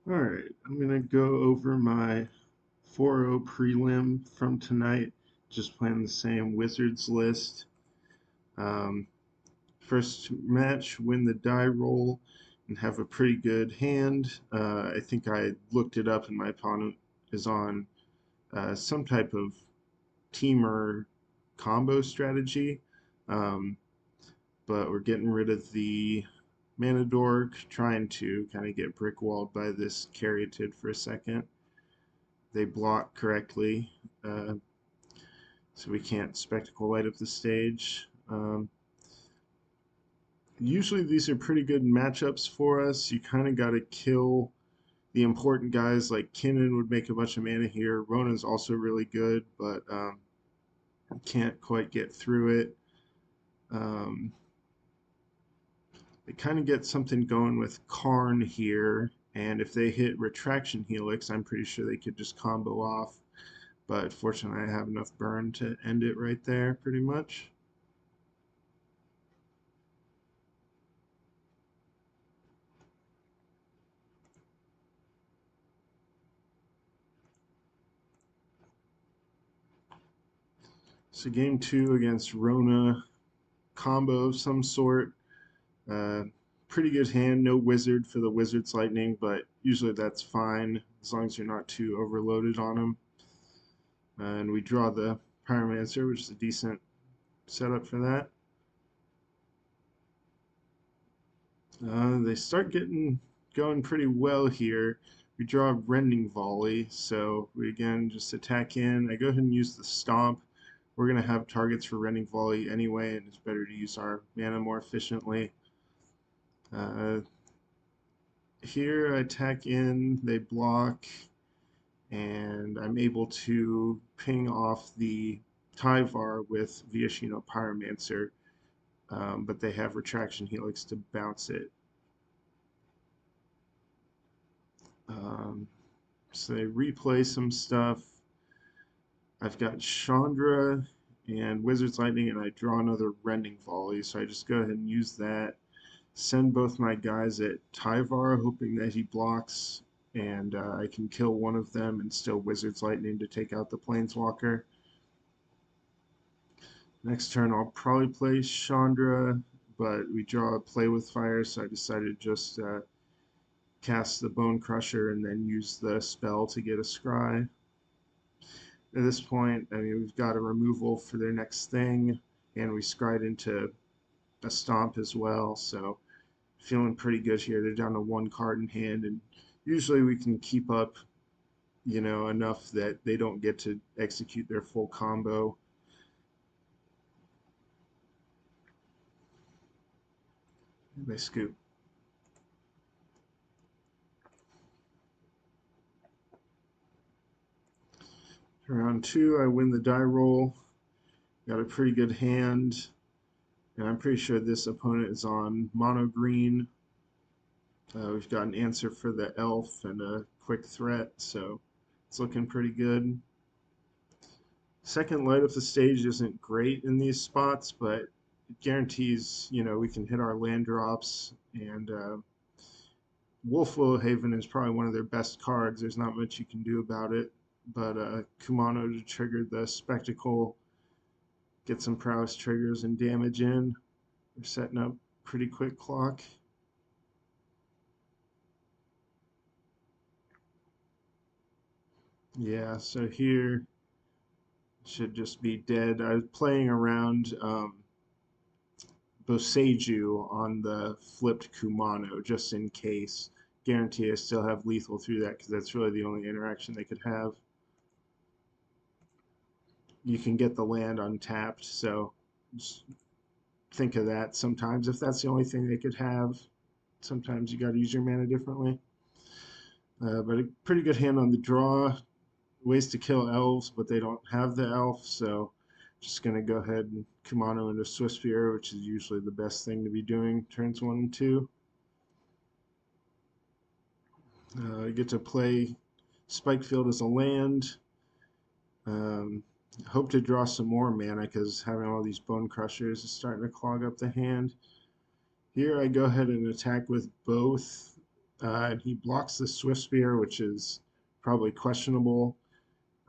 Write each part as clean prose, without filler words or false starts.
Alright, I'm gonna go over my 4-0 prelim from tonight. Just playing the same Wizards list. Um, First match, win the die roll and have a pretty good hand. I think I looked it up and my opponent is on some type of teamer combo strategy. Um, but we're getting rid of the mana dork, trying to kind of get brick walled by this Caryatid for a second. They block correctly, uh, so we can't spectacle light up the stage. Usually these are pretty good matchups for us. You kind of got to kill the important guys, like Kinnan would make a bunch of mana here. Rona's also really good, but can't quite get through it. Um, they kind of get something going with Karn here, and if they hit Retraction Helix, I'm pretty sure they could just combo off. But fortunately, I have enough burn to end it right there, pretty much. So game two against Rona, combo of some sort. Uh, Pretty good hand, no wizard for the wizard's lightning, but usually that's fine as long as you're not too overloaded on them. And we draw the Pyromancer, which is a decent setup for that. They start getting going pretty well here. We draw a Rending Volley, so we again just attack in. I go ahead and use the Stomp. We're going to have targets for Rending Volley anyway, and it's better to use our mana more efficiently. Uh, Here I attack in, they block, and I'm able to ping off the Tyvar with Viashino Pyromancer, but they have Retraction Helix to bounce it. Um, so they replay some stuff. I've got Chandra and Wizard's Lightning, and I draw another Rending Volley, so I just go ahead and use that. Send both my guys at Tyvar, hoping that he blocks, and I can kill one of them and still Wizard's Lightning to take out the Planeswalker. Next turn, I'll probably play Chandra, but we draw a Play with Fire, so I decided to just cast the Bone Crusher and then use the spell to get a Scry. At this point, I mean, we've got a removal for their next thing, and we scryed into a Stomp as well, so feeling pretty good here. They're down to one card in hand, and usually we can keep up, enough that they don't get to execute their full combo. They scoop. Round two, I win the die roll. Got a pretty good hand, and I'm pretty sure this opponent is on mono green. We've got an answer for the elf and a quick threat, so it's looking pretty good. Second light of the stage isn't great in these spots, but it guarantees, we can hit our land drops. And Wolf Haven is probably one of their best cards. There's not much you can do about it. But Kumano to trigger the Spectacle, get some prowess triggers and damage in. We're setting up pretty quick clock. Yeah, so here should just be dead. I was playing around Boseiju on the flipped Kumano just in case. Guarantee I still have lethal through that because that's really the only interaction they could have. You can get the land untapped, so just think of that sometimes. If that's the only thing they could have, sometimes you got to use your mana differently. But a pretty good hand on the draw. Ways to kill elves, but they don't have the elf, so just going to go ahead and Kumano into Swiftspear, which is usually the best thing to be doing turns 1 and 2. I get to play Spikefield as a land. Um, Hope to draw some more mana because having all these Bone Crushers is starting to clog up the hand. Here I go ahead and attack with both. And he blocks the Swift Spear, which is probably questionable.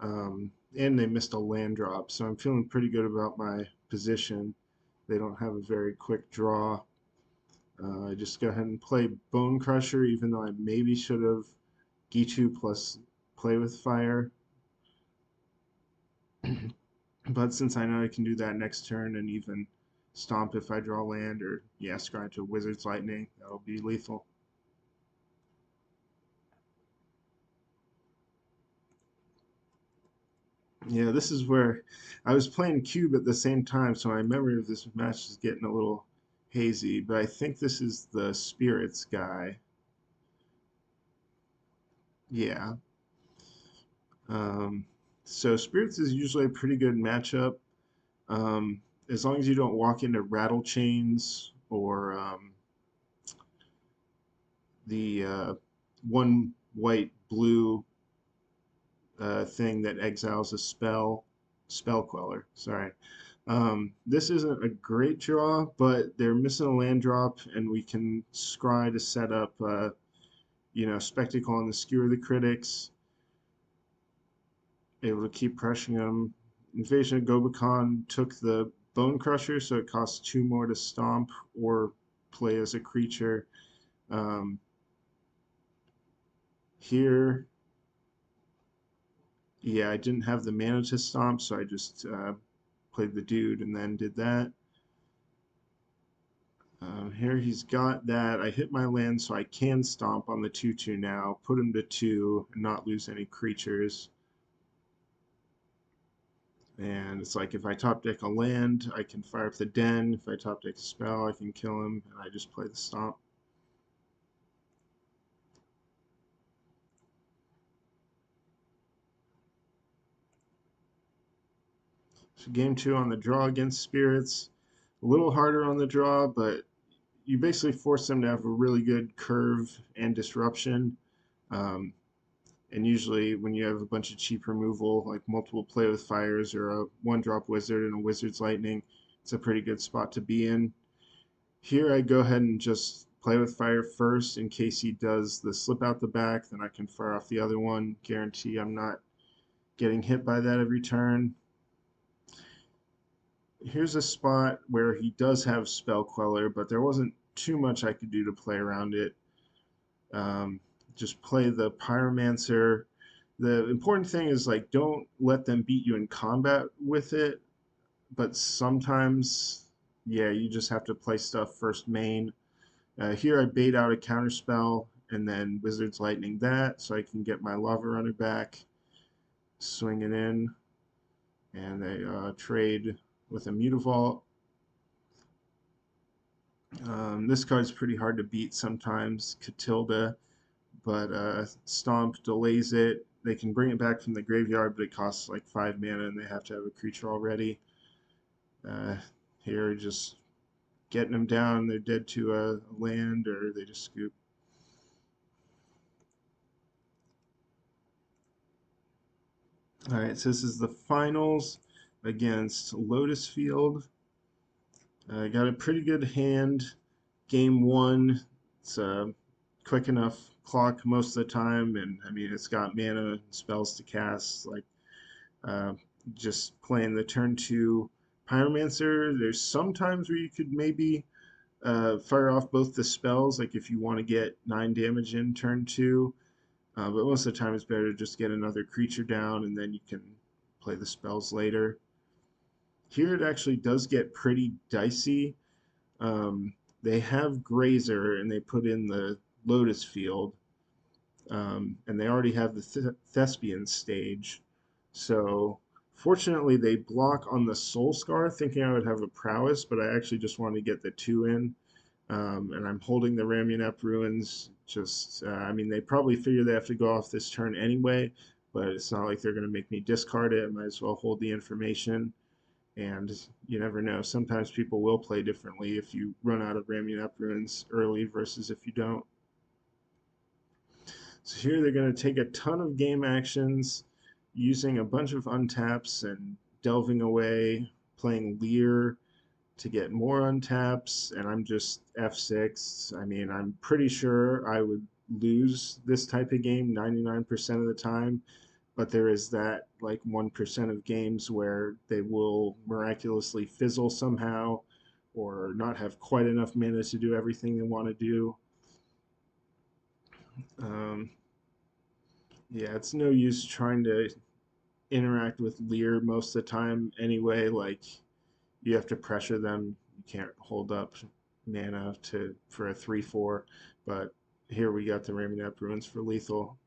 And they missed a land drop, so I'm feeling pretty good about my position. They don't have a very quick draw. I just go ahead and play Bone Crusher, even though I maybe should have Gitu plus Play with Fire. But since I know I can do that next turn and even Stomp if I draw land, or yeah, scry to Wizard's Lightning, that'll be lethal. Yeah, this is where I was playing Cube at the same time, so my memory of this match is getting a little hazy, but I think this is the Spirits guy. Yeah. Um, so Spirits is usually a pretty good matchup, as long as you don't walk into Rattle Chains or the one white blue thing that exiles a spell queller. Sorry. This isn't a great draw, but they're missing a land drop, and we can scry to set up, Spectacle on the Skewer the Critics, able to keep pressuring them. Invasion of Gobakon took the Bone Crusher, so it costs 2 more to stomp or play as a creature. Um, Here, yeah, I didn't have the mana to stomp, so I just played the dude and then did that. Here he's got that. I hit my land, so I can stomp on the 2/2 now, put him to 2, and not lose any creatures. And it's like if I top deck a land, I can fire up the den. If I top deck a spell, I can kill him, and I just play the stomp. So game 2 on the draw against spirits. A little harder on the draw, but you basically force them to have a really good curve and disruption. Um, and usually, when you have a bunch of cheap removal, like multiple Play with Fires or a 1-drop Wizard and a Wizard's Lightning, it's a pretty good spot to be in. Here, I go ahead and just Play with Fire first in case he does the slip out the back, then I can fire off the other one. Guarantee I'm not getting hit by that every turn. Here's a spot where he does have Spell Queller, but there wasn't too much I could do to play around it. Um, just play the Pyromancer. The important thing is like don't let them beat you in combat with it, but sometimes, yeah, you just have to play stuff first main. Here I bait out a counterspell and then Wizard's Lightning that so I can get my Lava Runner back, swing it in, and they trade with a Mutavault. This card's pretty hard to beat sometimes, Catilda, but Stomp delays it. They can bring it back from the graveyard, but it costs like 5 mana and they have to have a creature already. Uh, Here, just getting them down. They're dead to a land or they just scoop. All right, so this is the finals against Lotus Field. I got a pretty good hand. Game 1, it's a quick enough clock most of the time, and I mean it's got mana and spells to cast. Like uh, just playing the turn 2 Pyromancer. There's sometimes where you could maybe fire off both the spells, like if you want to get 9 damage in turn 2. But most of the time, it's better to just get another creature down, and then you can play the spells later. Here, it actually does get pretty dicey. Um, they have Grazer, and they put in the Lotus Field, and they already have the Thespian stage. So, fortunately, they block on the Soul Scar, thinking I would have a Prowess, but I actually just wanted to get the 2 in. And I'm holding the Ramunap Ruins. Just, I mean, they probably figure they have to go off this turn anyway, but it's not like they're going to make me discard it. I might as well hold the information. And you never know. Sometimes people will play differently if you run out of Ramunap Ruins early versus if you don't. So here they're going to take a ton of game actions, using a bunch of untaps and delving away, playing Leer to get more untaps, and I'm just F6. I mean, I'm pretty sure I would lose this type of game 99% of the time, but there is that like 1% of games where they will miraculously fizzle somehow or not have quite enough mana to do everything they want to do. Um, yeah, it's no use trying to interact with Lear most of the time anyway. Like, you have to pressure them. You can't hold up mana to for a 3/4. But here we got the Ramonap Ruins for lethal.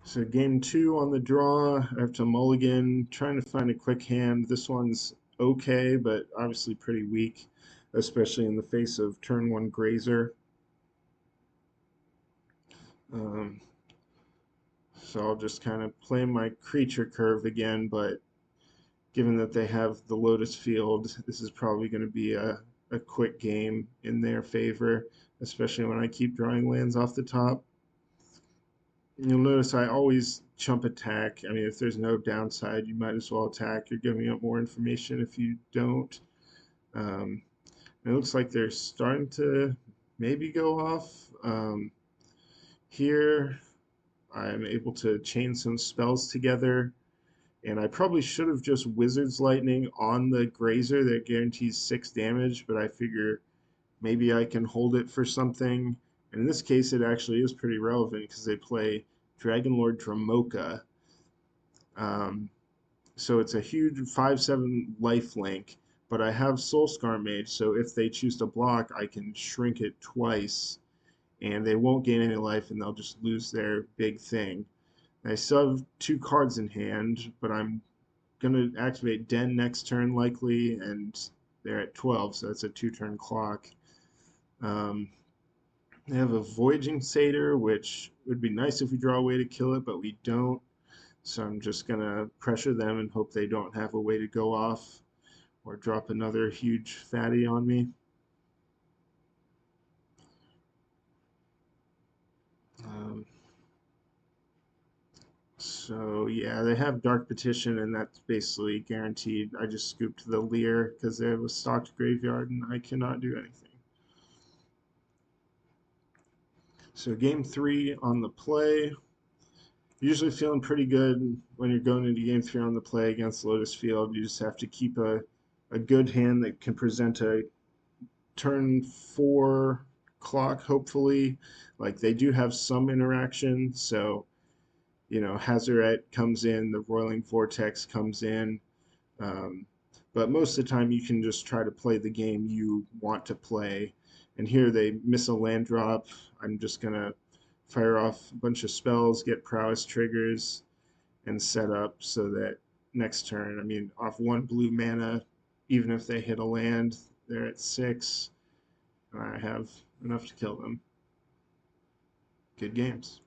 So game two on the draw. I have to mulligan, trying to find a quick hand. This one's okay, but obviously pretty weak, especially in the face of turn one Grazer. Um, so I'll just kind of play my creature curve again, but given that they have the Lotus Field, this is probably going to be a quick game in their favor, especially when I keep drawing lands off the top. You'll notice I always chump attack. I mean, if there's no downside, you might as well attack. You're giving up more information if you don't. Um, it looks like they're starting to maybe go off. Here, I'm able to chain some spells together. And I probably should have just Wizard's Lightning on the Grazer that guarantees 6 damage, but I figure maybe I can hold it for something. And in this case, it actually is pretty relevant because they play Dragonlord Dramoka. Um, so it's a huge 5/7 life link, but I have Soulscar Mage, so if they choose to block, I can shrink it twice, and they won't gain any life, and they'll just lose their big thing. I still have 2 cards in hand, but I'm gonna activate Den next turn likely, and they're at 12, so that's a 2-turn clock. Um, they have a Voyaging Satyr, which would be nice if we draw a way to kill it, but we don't. So I'm just gonna pressure them and hope they don't have a way to go off or drop another huge fatty on me. Um, so yeah, they have Dark Petition, and that's basically guaranteed. I just scooped the Leer because they have a stocked graveyard, and I cannot do anything. So game three on the play. Usually feeling pretty good when you're going into game three on the play against Lotus Field. You just have to keep a good hand that can present a turn four clock, hopefully. Like, they do have some interaction, so Hazaret comes in, the Roiling Vortex comes in. Um, but most of the time, you can just try to play the game you want to play. And here they miss a land drop. I'm just going to fire off a bunch of spells, get prowess triggers, and set up so that next turn, I mean, off 1 blue mana, even if they hit a land, they're at 6, and I have enough to kill them. Good games.